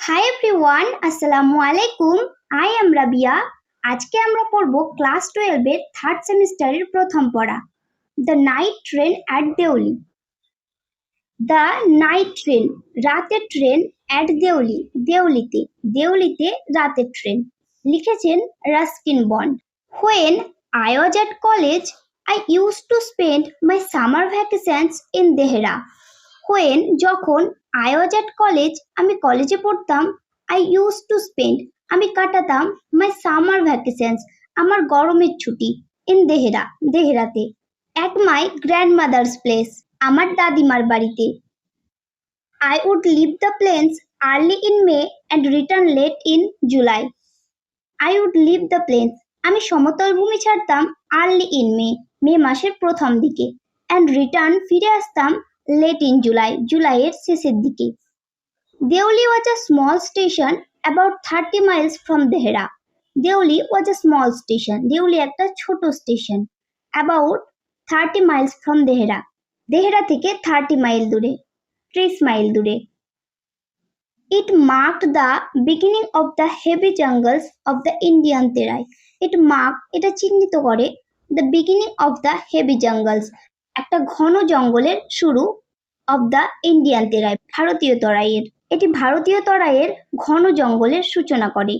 High everyone, আসসালামু আলাইকুম। I am Rabia. আজকে আমরা পড়ব ক্লাস 12 এর থার্ড সেমিস্টারের প্রথম পড়া, the night train at Deoli. The night train, রাতের ট্রেন, অ্যাট দেউলি, দেউলিতে, দেউলিতে রাতের ট্রেন। লিখেছেন Ruskin Bond. When I was at college, I use to spend my summer vacations in Dehra. When যখন, আই ওয়াজ অ্যাট কলেজ আমি কলেজে পড়তাম, আই ইউজ টু স্পেন্ড আমি কাটাতাম, মাই সামার ভ্যাকেশনস আমার গরমের ছুটি, ইন দেহরা দেহরাতে, অ্যাট মাই গ্র্যান্ডমাদার্স প্লেস আমার দাদিমার বাড়িতে। I would leave the plains early in May and return late in July. I would leave the plains আমি সমতল ভূমি ছাড়তাম, আর্লি ইন মে মে মাসের প্রথম দিকে, অ্যান্ড রিটার্ন ফিরে আসতাম, লেট ইন জুলাই জুলাইয়ের শেষের দিকে। Deoli was a small station about 30 miles from Dehra. Deoli was a small station, Deoli একটা ছোট station, about 30 miles from Dehra, Dehra থেকে 30 মাইল দূরে, 30 মাইল দূরে। It marked the beginning of the heavy jungles of the Indian Terai. এটা চিহ্নিত করে the beginning of the heavy jungles, একটা ঘন জঙ্গলের শুরু, of the Indian Terai, ভারতীয় তরাইয়ের। এটি ভারতীয় তরাইয়ের ঘন জঙ্গলের সূচনা করে।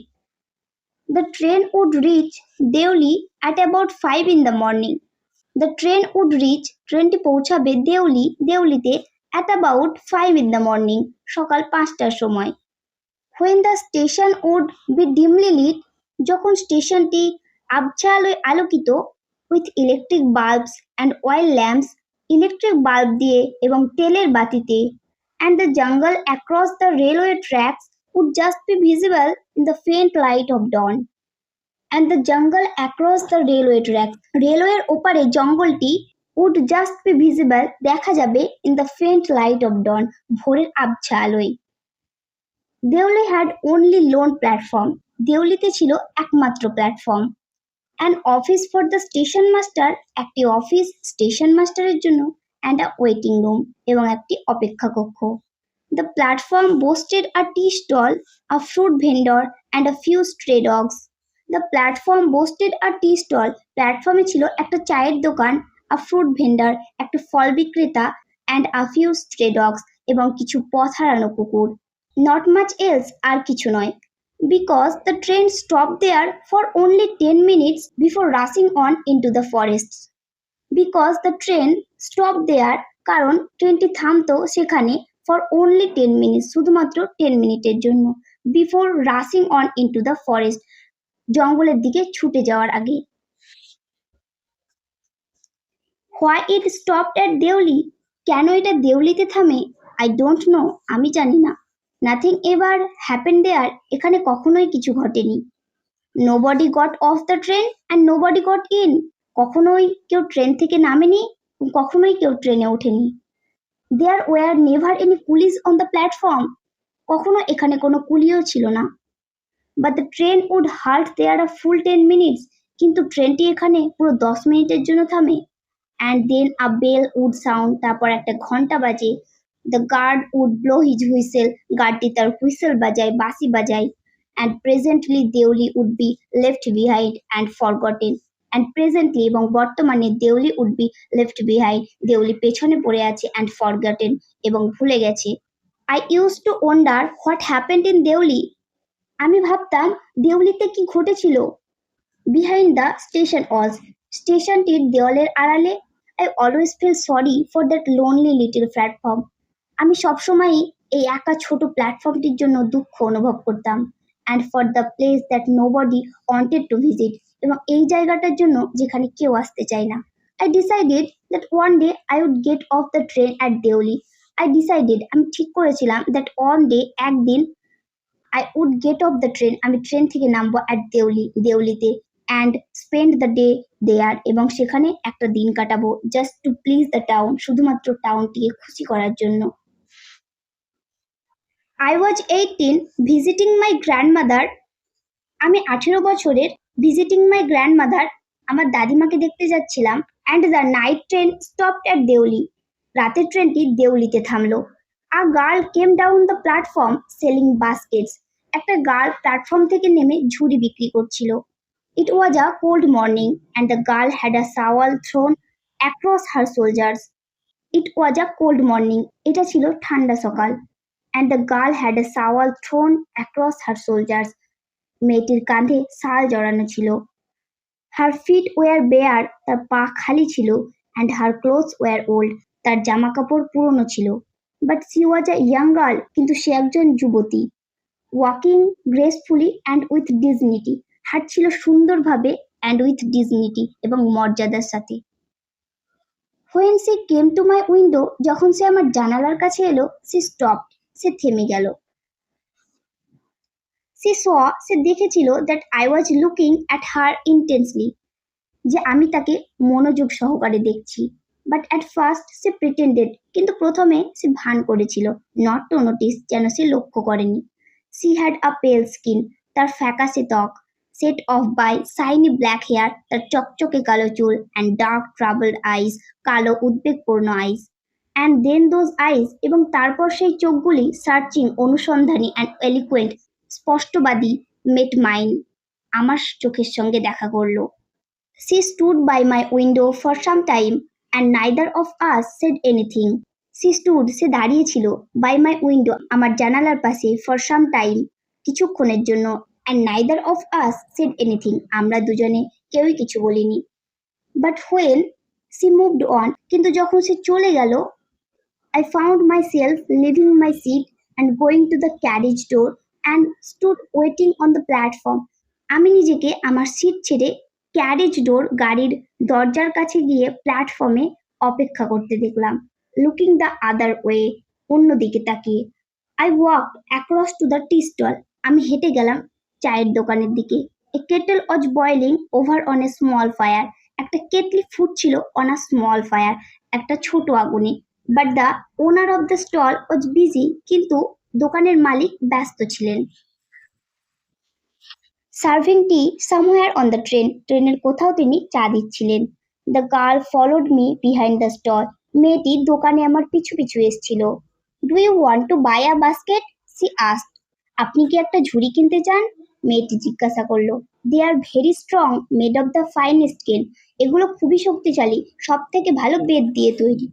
The train would reach Deoli at about 5 in the morning. The train would reach, ট্রেনটি পৌঁছাবে দেউলিতে at about 5 in the morning, সকাল 5টার সময়। When the station would be dimly lit, যখন স্টেশনটি আবছা আলোয় আলোকিত, with electric bulbs and oil lamps, electric bulb দিয়ে এবং তেলের বাতিতে, and the jungle across the railway tracks would just be visible in the faint light of dawn. And the jungle across the railway tracks, রেলওয়ের ওপারে জঙ্গলটি, would just be visible দেখা যাবে, in the faint light of dawn, ভোরের আবছা আলোয়। Deoli had only lone platform, দেউলিতে ছিল একমাত্র platform. An office for the station master, একটি অফিস স্টেশন মাস্টারের জন্য, অ্যান্ড আ ওয়েটিং রুম, এবং একটি অপেক্ষা কক্ষ। The platform boasted a tea stall, a fruit vendor, and a few stray dogs. The platform boasted a tea stall, প্ল্যাটফর্মে ছিল একটা চায়ের দোকান, আ ফ্রুট ভেন্ডর, একটা ফল বিক্রেতা, and a few stray dogs, এবং কিছু পথ হারানো কুকুর। নট মাচ এলস, আর কিছু নয়। Because the train stopped there for only 10 minutes before rushing on into the forests. Because the train stopped there, কারণ ট্রেনটি থামতো সেখানে, for only 10 minutes, শুধুমাত্র 10 মিনিটের জন্য, before rushing on into the forest, জঙ্গলের দিকে ছুটে যাওয়ার আগে। Why it stopped at Deoli, কেন এটা দেউলিতে থামে, I don't know, আমি জানি না। Nothing ever happened there, এখানে কখনোই কিছু ঘটেনি। Nobody got off the train and nobody got in, কখনোই কেউ ট্রেন থেকে নামেনি, কখনোই কেউ ট্রেনে ওঠেনি। There were never any coolies on the platform, কখনো এখানে কোনো কুলিও ছিল না। But the train would halt there a full 10 minutes, কিন্তু ট্রেনটি এখানে পুরো 10 মিনিটের জন্য থামে। And then a bell would sound, তারপর একটা ঘন্টা বাজে। The guard would blow his whistle, গার্ডটি তার হুইসেল বাজায়, বাঁশি বাজায়। And presently Deuli would be left behind and forgotten. And presently, এবং বর্তমানে Deuli would be left behind, Deuli পেছনে পড়ে আছে, and forgotten, এবং ভুলে গেছে। I used to wonder what happened in Deuli, আমি ভাবতাম দেউলিতে কি ঘটেছিল। Behind the station walls, স্টেশনটির দেওয়ালের আড়ালে। I always feel sorry for that lonely little platform, আমি সবসময়ই এই একা ছোট প্ল্যাটফর্মটির জন্য দুঃখ অনুভব করতাম। And for the place that nobody wanted to visit, এবং এই জায়গাটার জন্য যেখানে কেউ আসতে চায় না। I decided that one day I would get off the train at Deoli. I decided, আমি ঠিক করেছিলাম, that one day, একদিন, I would get off the train, আমি ট্রেন থেকে নামবো, at Deoli, দেউলিতে, and spend the day there, এবং সেখানে একটা দিন কাটাবো, just to please the town, শুধুমাত্র টাউনটিকে খুশি করার জন্য। I was 18 visiting my grandmother, আমি 18 বছরের, visiting my grandmother, আমার দাদিমাকে দেখতে যাচ্ছিলাম, and the night train stopped at Deoli, রাতের ট্রেনটি দেউলিতে থামলো। A girl came down the platform selling baskets. একটা গার্ল প্ল্যাটফর্ম থেকে নেমে ঝুড়ি বিক্রি করছিল। It was a cold morning and the girl had a shawl thrown across her shoulders. It was a cold morning. এটা ছিল ঠান্ডা সকাল। And the girl had a shawl thrown across her shoulders. মেয়েটির কাঁধে শাল জড়ানো ছিল। Her feet were bare, তার পা খালি ছিল, and her clothes were old, তার জামাকাপড় পুরনো ছিল। But she was a young girl, কিন্তু সে একজন যুবতী। Walking gracefully and with dignity, হাঁটছিল সুন্দরভাবে and with dignity, এবং মর্যাদার সাথে। When she came to my window, যখন সে আমার জানালার কাছে এলো, she stopped, সে থেমে গেল। She saw, সে দেখেছিল that I was looking at her intensely, যে আমি তাকে মনোযোগ সহকারে দেখছি। But at first say pretended, কিন্তু প্রথমে সে ভান করেছিল, নট টু নোটিস, যেন সে লক্ষ্য করেনি। সি হ্যাড আ পেল স্কিন, তার ফ্যাকাশে ত্বক, set off by shiny black hair, তার চকচকে কালো চুল, অ্যান্ড ডার্ক ট্রাভেলড আইস, কালো উদ্বেগপূর্ণ আইস। অ্যান্ড দেন দোজ আইস, এবং তারপর সেই চোখগুলি সার্চিং, অনুসন্ধানী অ্যান্ড এলিকুয়েন্ট, স্পষ্টবাদী, মেট মাইন, আমার চোখের সঙ্গে দেখা করলো। She stood by my window for some time, and neither of us said anything. She stood, সে দাঁড়িয়েছিল, by my window, আমার জানালার পাশে, for some time, কিছুক্ষণের জন্য, and neither of us said anything, আমরা দুজনে কেউই কিছু বলিনি। But when she moved on, কিন্তু যখন সে চলে গেল, I found myself leaving my seat and going to the carriage door and stood waiting on the platform. আমি নিজেকে আমার সিট ছেড়ে ক্যারেজ ডোর, গাড়ির দরজার কাছে গিয়ে প্ল্যাটফর্মে অপেক্ষা করতে দেখলাম। লুকিং দ্য আদার ওয়ে, অন্যদিকে তাকিয়ে। I walked across to the tea stall, আমি হেঁটে গেলাম চায়ের দোকানের দিকে। A kettle was boiling over on a small fire, একটা কেটলি ফুটছিল অন আ স্মল ফায়ার, একটা ছোট আগুনে। But the owner of the stall was busy, কিন্তু দোকানের মালিক ব্যস্ত ছিলেন। Serving tea somewhere on the train, ট্রেনের কোথাও তিনি চা দিচ্ছিলেন। The girl followed me behind the stall, মেয়েটি দোকানে আমার পিছু পিছু এসছিল। Do you want to buy a basket, she asked, আপনি কি একটা ঝুড়ি কিনতে চান, মেয়েটি জিজ্ঞাসা করলো। They are very strong, made of the finest cane, এগুলো খুবই শক্তিশালী, সব থেকে ভালো বেত দিয়ে তৈরি।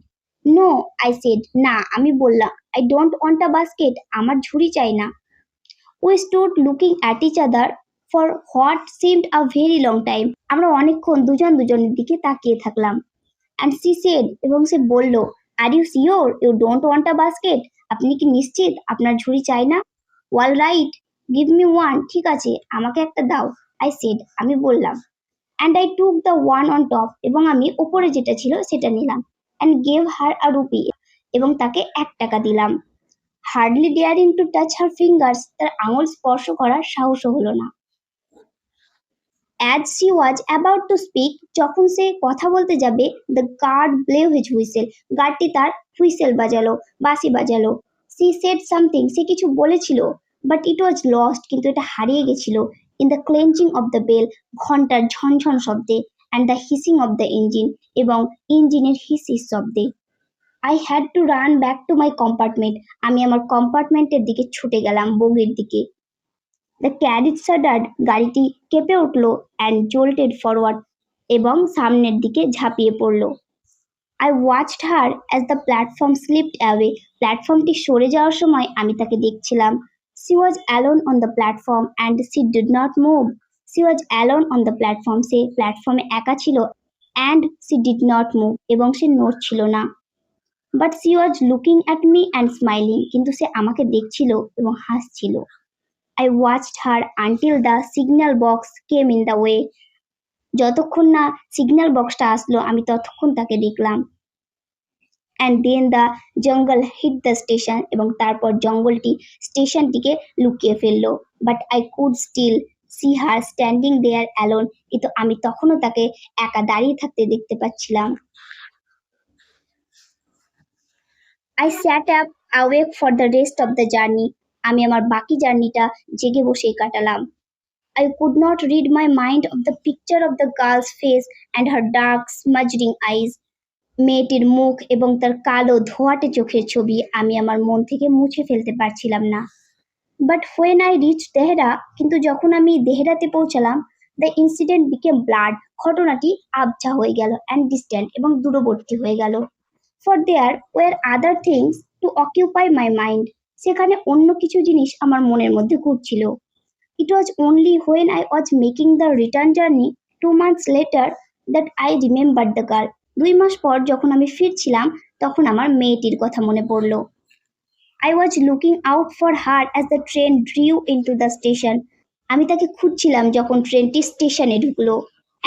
নো, আই সেড, না, আমি বললাম, I don't want a basket, আমার ঝুড়ি চাই না। We stood looking at each other for what seemed a very long time, আমরা অনেকক্ষণ দুজন দুজনের দিকে তাকিয়ে থাকলাম। অ্যান্ড সি সেড, এবং সে বলল, are you sure you don't want a basket, আপনি কি নিশ্চিত আপনার ঝুড়ি চাই না? Well right, give me one, ঠিক আছে, আমাকে একটা দাও, আই সেড, আমি বললাম। And I took the one on top, এবং আমি ওপরে যেটা ছিল সেটা নিলাম। And gave her a rupee, এবং তাকে 1 টাকা দিলাম। Hardly daring to touch her fingers, তার আঙুল স্পর্শ করার সাহসও হলো না। As she was about to speak, যখন সে কথা বলতে যাবে, দ্য গার্ড ব্লেউ হিজ হুইসেল, গার্ডটি তার হুইসেল বাজালো, বাঁশি বাজালো। সি সেড সামথিং, সে কিছু বলেছিল, বাট ইট ওয়াজ লস্ট, কিন্তু এটা হারিয়ে গেছিল, in the clenching of the bell, ঘন্টার ঝনঝন শব্দে, and the hissing of the engine, এবং ইঞ্জিনের হিস হিস শব্দে। I had to run back to my compartment, আমি আমার কম্পার্টমেন্টের দিকে ছুটে গেলাম, বগির দিকে। দ্য ক্যারিজ শাডার্ড, গাড়িটি কেঁপে উঠল, অ্যান্ড জোল্টেড ফরওয়ার্ড, এবং সামনের দিকে ঝাঁপিয়ে পড়ল। I watched her as the platform slipped away, প্ল্যাটফর্মটি সরে যাওয়ার সময় আমি তাকে দেখছিলাম। She was alone on the platform and she did not move, she was alone on the platform, সে প্ল্যাটফর্মে একা ছিল, and she did not move, এবং সে নড়ছিল না। But she was looking at me and smiling, কিন্তু সে আমাকে দেখছিল এবং হাসছিল। I watched her until the signal box came in the way, যতক্ষণ না সিগন্যাল বক্সটা আসলো আমি ততক্ষণ তাকে দেখলাম। And then the jungle hid the station, এবং তারপর জঙ্গলটি স্টেশনটিকে লুকিয়ে ফেললো। But I could still see her standing there alone, কিন্তু আমি তখনও তাকে একা দাঁড়িয়ে থাকতে দেখতে পাচ্ছিলাম। I sat up awake for the rest of the journey, আমি আমার বাকি জার্নিটা জেগে বসেই কাটালাম। I could not rid my mind of the picture of the girl's face and her dark, smudging eyes. মেয়েটির মুখ এবং তার কালো ধোঁয়াটে চোখের ছবি আমি আমার মন থেকে মুছে ফেলতে পারছিলাম না। But when I reach Dehra, কিন্তু যখন আমি দেহরাতে পৌঁছালাম, দ্য ইনসিডেন্ট বিকেম ব্লাড। ঘটনাটি আবছা হয়ে গেল অ্যান্ড ডিস্ট্যান্ট এবং দূরবর্তী হয়ে গেল। For there were other things to occupy my mind. সেখানে অন্য কিছু জিনিস আমার মনের মধ্যে ঘুরছিল। It was only when I was making the return journey 2 months later that I remember the girl. 2 মাস পর যখন আমি ফিরছিলাম, তখন আমার মেয়েটির কথা মনে পড়ল। I was looking out for her as the train drew into the station. আমি তাকে খুঁজছিলাম যখন ট্রেনটি স্টেশনে ঢুকলো।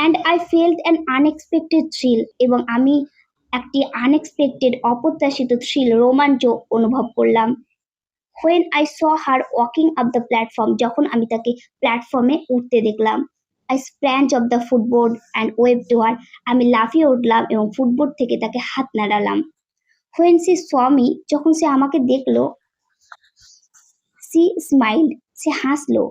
And I felt an unexpected thrill. এবং আমি একটি আনএক্সপেক্টেড অপ্রত্যাশিত থ্রিল রোমাঞ্চ অনুভব করলাম। When I saw her walking up the platform, যখন আমি তাকে প্ল্যাটফর্মে উঠতে দেখলাম। I sprang off the footboard and waved to her. আমি লাফিয়ে উঠলাম এবং ফুটবোর্ড থেকে তাকে হাত নাড়ালাম। When she saw me, যখন সে আমাকে দেখলো, she smiled. সে হাসলো।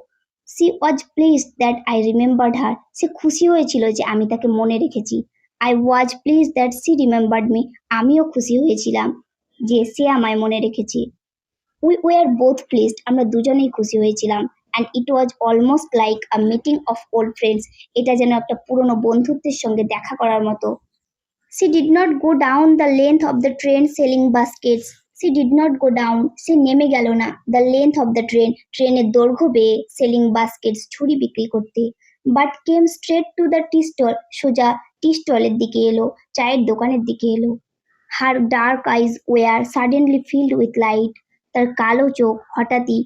She was pleased that I remembered her. সে খুশি হয়েছিল যে আমি তাকে মনে রেখেছি। I was pleased that she remembered me. আমিও খুশি হয়েছিলাম যে সে আমায় মনে রেখেছে। We were both pleased. আমরা দুজনেই খুশি হয়েছিলাম। And it was almost like a meeting of old friends. এটা যেন একটা পুরনো বন্ধুত্বের সঙ্গে দেখা করার মতো। She did not go down the length of the train selling baskets. She did not go down. সে নেমে গেল না। The length of the train. ট্রেনের দৈর্ঘ্য বেয়ে selling baskets. ঝুড়ি বিক্রি করতে। But came straight to the tea stall. সোজা টি স্টলের দিকে এলো। চায়ের দোকানের দিকে এলো। Her dark eyes were suddenly filled with light. তার কালো চোখ হঠাৎই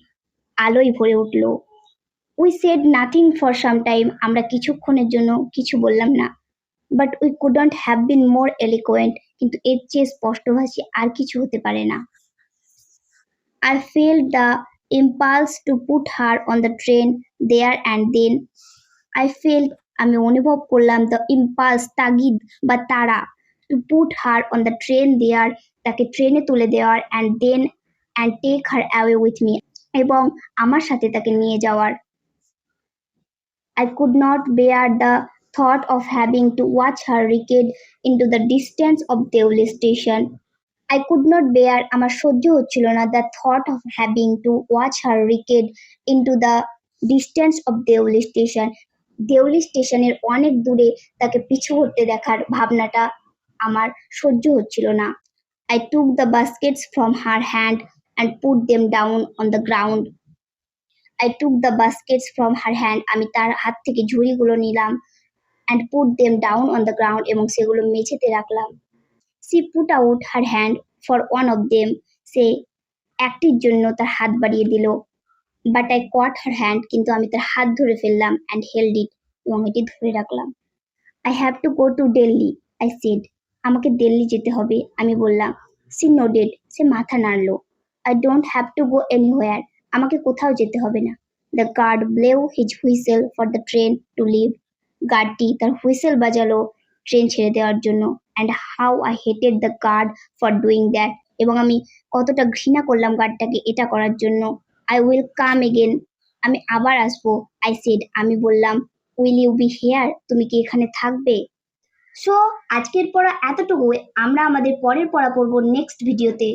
আলোয় ভরে উঠল। We said nothing for some time. আমরা কিছুক্ষণের জন্য কিছু বললাম না। But we couldn't have been more eloquent. কিন্তু এর চেয়ে স্পষ্টভাষী আর কিছু হতে পারে না। I felt the impulse to put her on the train there and then. I felt, আমি অনুভব করলাম, the impulse, তাগিদ বা তাড়া, to put her on the train there, তাকে ট্রেনে তুলে দেওয়ার, and then and take her away with me, এবং আমার সাথে তাকে নিয়ে যাওয়ার। I could not bear the thought of having to watch her recede into the distance of Deoli station. I could not bear, আমার সহ্য হচ্ছিল না, the thought of having to watch her recede into the distance of Deoli station. Deuli স্টেশনের অনেক দূরে তাকে পিছু হটতে দেখার ভাবনাটা আমার সহ্য হচ্ছিল না। I took the baskets from her hand and put them down on the ground. I took the baskets from her hand. আমি তার হাত থেকে ঝুড়িগুলো নিলাম and put them down on the ground, এবং সেগুলো মেঝেতে রাখলাম। She put out her hand for one of them. সে একটির জন্য তার হাত বাড়িয়ে দিল। But I caught her hand. কিন্তু আমি তার হাত ধরে ফেললাম and held it, এবং এটি ধরে রাখলাম। I have to go to Delhi, I said. আমাকে দিল্লি যেতে হবে, আমি বললাম। She nodded. সে মাথা নাড়ল। I don't have to go anywhere. আমাকে কোথাও যেতে হবে না। The guard blew his whistle for the train to leave. গার্ডটি তার হুইসেল বাজালো ট্রেন ছেড়ে দেওয়ার জন্য। And how I hated the guard for doing that. এবং আমি কতটা ঘৃণা করলাম গার্ডটাকে এটা করার জন্য। I will come again. আমি আবার আসবো, I said. আমি বললাম। Will you be here? তুমি কি এখানে থাকবে? সো আজকের পড়া এতটুকুই। আমরা আমাদের পরের পড়া পড়বো নেক্সট ভিডিওতে।